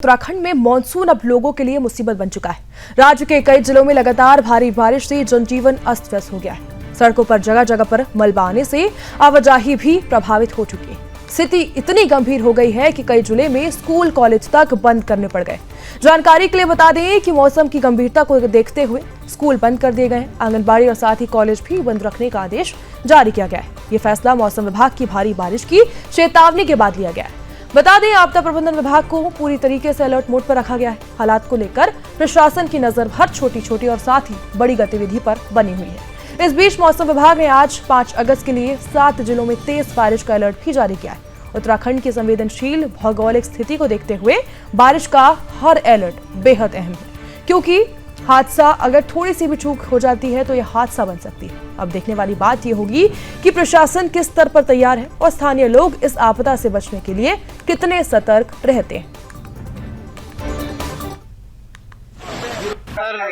उत्तराखंड में मानसून अब लोगों के लिए मुसीबत बन चुका है। राज्य के कई जिलों में लगातार भारी बारिश से जनजीवन अस्त व्यस्त हो गया है। सड़कों पर जगह जगह पर मलबा आने से आवाजाही भी प्रभावित हो चुकी है। स्थिति इतनी गंभीर हो गई है कि कई जिले में स्कूल कॉलेज तक बंद करने पड़ गए। जानकारी के लिए बता दें कि मौसम की गंभीरता को देखते हुए स्कूल बंद कर दिए गए हैं। आंगनबाड़ी और साथ ही कॉलेज भी बंद रखने का आदेश जारी किया गया है। ये फैसला मौसम विभाग की भारी बारिश की चेतावनी के बाद लिया गया है। बता दें, आपदा प्रबंधन विभाग को पूरी तरीके से अलर्ट मोड पर रखा गया है। हालात को लेकर प्रशासन की नजर हर छोटी छोटी और साथ ही बड़ी गतिविधि पर बनी हुई है। इस बीच मौसम विभाग ने आज 5 अगस्त के लिए 7 जिलों में तेज बारिश का अलर्ट भी जारी किया है। उत्तराखंड की संवेदनशील भौगोलिक स्थिति को देखते हुए बारिश का हर अलर्ट बेहद अहम है, क्योंकि हादसा अगर थोड़ी सी भी चूक हो जाती है तो यह हादसा बन सकती है। अब देखने वाली बात यह होगी कि प्रशासन किस स्तर पर तैयार है और स्थानीय लोग इस आपदा से बचने के लिए कितने सतर्क रहते हैं।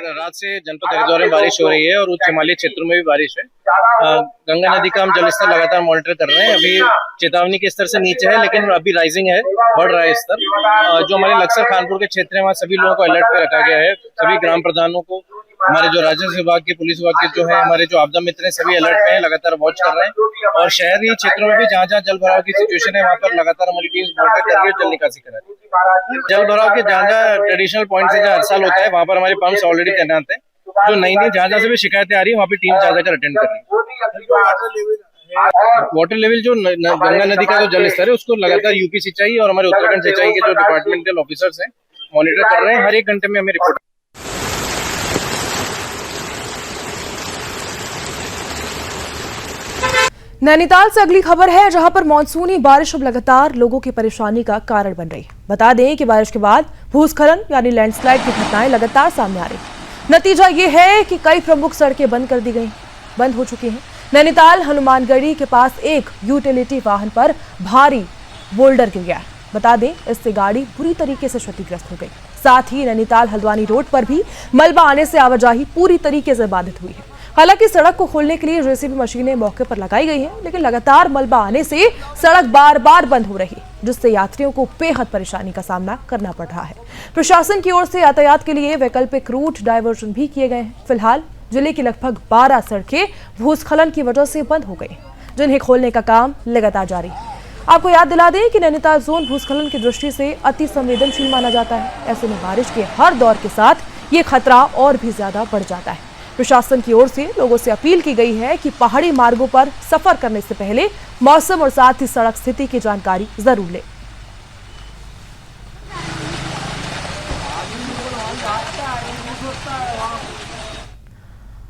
रात से जनपद हरिद्वार में बारिश हो रही है और उच्च हिमालयी क्षेत्रों में भी बारिश है। गंगा नदी का हम जलस्तर लगातार मॉनिटर कर रहे हैं। अभी चेतावनी के स्तर से नीचे है, लेकिन अभी राइजिंग है, बढ़ रहा है स्तर। जो हमारे लक्सर खानपुर के क्षेत्र है, वहाँ सभी लोगों को अलर्ट पे रखा गया है। सभी ग्राम प्रधानों को, हमारे जो राजस्व विभाग के, पुलिस विभाग के जो है, हमारे जो आपदा मित्र हैं, सभी अलर्ट पे हैं, लगातार वॉच कर रहे हैं। और शहरी क्षेत्रों में भी जहाँ जहाँ जल भराव की सिचुएशन है, वहाँ पर लगातार हमारी टीम मॉनिटर कर रही है, जल निकासी कर रही है। जल भराव के जहाँ जहाँ ट्रेडिशनल पॉइंट से हर साल होता है, वहाँ पर हमारे पंप्स ऑलरेडी तैनात है। जो नई जहाँ जहाँ से भी शिकायतें आ रही है, वहाँ पे टीम ज्यादातर अटेंड कर रही है। वाटर लेवल जो गंगा नदी का जो जल स्तर है, उसको लगातार यूपी सिंचाई और हमारे उत्तराखंड सिंचाई के जो डिपार्टमेंटल ऑफिसर्स हैं मॉनिटर कर रहे हैं। हर 1 घंटे में हमें रिपोर्ट। नैनीताल से अगली खबर है, जहां पर मानसूनी बारिश अब लगातार लोगों की परेशानी का कारण बन रही है। बता दें कि बारिश के बाद भूस्खलन यानी लैंडस्लाइड की घटनाएं लगातार सामने आ रही है। नतीजा ये है कि कई प्रमुख सड़कें बंद हो चुकी हैं। नैनीताल हनुमानगढ़ी के पास एक यूटिलिटी वाहन पर भारी बोल्डर गिर गया है। बता दें, इससे गाड़ी बुरी तरीके से क्षतिग्रस्त हो गई। साथ ही नैनीताल हल्द्वानी रोड पर भी मलबा आने से आवाजाही पूरी तरीके से बाधित हुई है। हालांकि सड़क को खोलने के लिए जेसीबी मशीनें मौके पर लगाई गई हैं, लेकिन लगातार मलबा आने से सड़क बार बार बंद हो रही है, जिससे यात्रियों को बेहद परेशानी का सामना करना पड़ रहा है। प्रशासन की ओर से यातायात के लिए वैकल्पिक रूट डायवर्जन भी किए गए हैं। फिलहाल जिले की लगभग 12 सड़कें भूस्खलन की वजह से बंद हो गई, जिन्हें खोलने का काम लगातार जारी है। आपको याद दिला दें कि नैनीताल जोन भूस्खलन की दृष्टि से अति संवेदनशील माना जाता है। ऐसे में बारिश के हर दौर के साथ ये खतरा और भी ज्यादा बढ़ जाता है। प्रशासन की ओर से लोगों से अपील की गई है कि पहाड़ी मार्गों पर सफर करने से पहले मौसम और साथ ही सड़क स्थिति की जानकारी जरूर लें।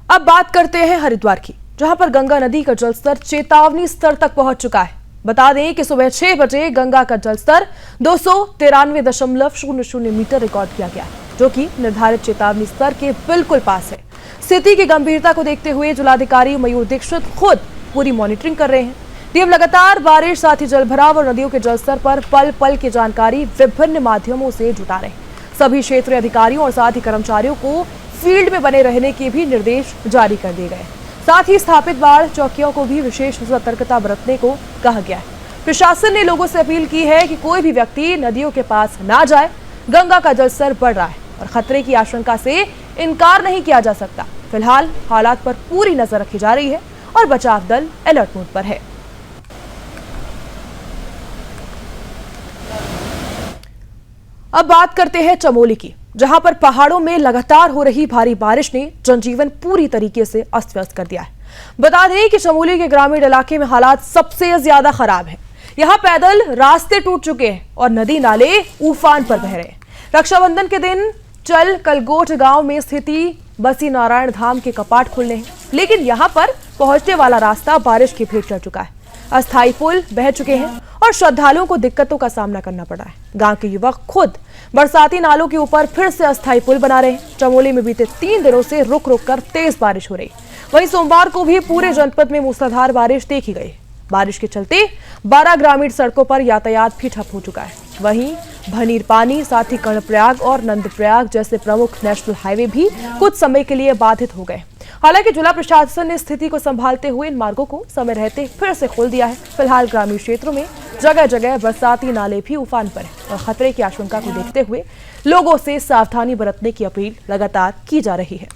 अब बात करते हैं हरिद्वार की, जहां पर गंगा नदी का जलस्तर चेतावनी स्तर तक पहुंच चुका है। बता दें कि सुबह 6 बजे गंगा का जलस्तर 293.00 मीटर रिकॉर्ड किया गया, जो कि निर्धारित चेतावनी स्तर के बिल्कुल पास है। स्थिति की गंभीरता को देखते हुए जिलाधिकारी मयूर दीक्षित खुद पूरी मॉनिटरिंग कर रहे हैं। डीएम लगातार बारिश, साथ ही जलभराव और नदियों के जलस्तर पर पल पल की जानकारी विभिन्न माध्यमों से जुटा रहे हैं। सभी क्षेत्रीय अधिकारियों और साथ ही कर्मचारियों को फील्ड में बने रहने के भी निर्देश जारी कर दिए गए। साथ ही स्थापित बाढ़ चौकियों को भी विशेष सतर्कता बरतने को कहा गया है। प्रशासन ने लोगों से अपील की है कि कोई भी व्यक्ति नदियों के पास ना जाए। गंगा का जलस्तर बढ़ रहा है और खतरे की आशंका से इनकार नहीं किया जा सकता। फिलहाल हालात पर पूरी नजर रखी जा रही है और बचाव दल अलर्ट मोड पर है। अब बात करते हैं चमोली की, जहां पर पहाड़ों में लगातार हो रही भारी बारिश ने जनजीवन पूरी तरीके से अस्त व्यस्त कर दिया है। बता दें कि चमोली के ग्रामीण इलाके में हालात सबसे ज्यादा खराब है। यहां पैदल रास्ते टूट चुके हैं और नदी नाले उफान पर बह रहे हैं। रक्षाबंधन के दिन चल कलगोट गांव में स्थिति बसी नारायण धाम के कपाट खुलने हैं, लेकिन यहां पर पहुंचने वाला रास्ता बारिश की भेंट चढ़ चुका है। अस्थायी पुल बह चुके हैं और श्रद्धालुओं को दिक्कतों का सामना करना पड़ रहा है। गांव के युवक खुद बरसाती नालों के ऊपर फिर से अस्थायी पुल बना रहे हैं। चमोली में बीते 3 दिनों से रुक रुक कर तेज बारिश हो रही। वहीं सोमवार को भी पूरे जनपद में मूसलाधार बारिश देखी गई। बारिश के चलते 12 ग्रामीण सड़कों पर यातायात भी ठप हो चुका है। वहीं भनीर पानी, साथ ही कर्णप्रयाग और नंदप्रयाग जैसे प्रमुख नेशनल हाईवे भी कुछ समय के लिए बाधित हो गए। हालांकि जिला प्रशासन ने स्थिति को संभालते हुए इन मार्गों को समय रहते फिर से खोल दिया है। फिलहाल ग्रामीण क्षेत्रों में जगह जगह बरसाती नाले भी उफान पर हैं और खतरे की आशंका को देखते हुए लोगों से सावधानी बरतने की अपील लगातार की जा रही है।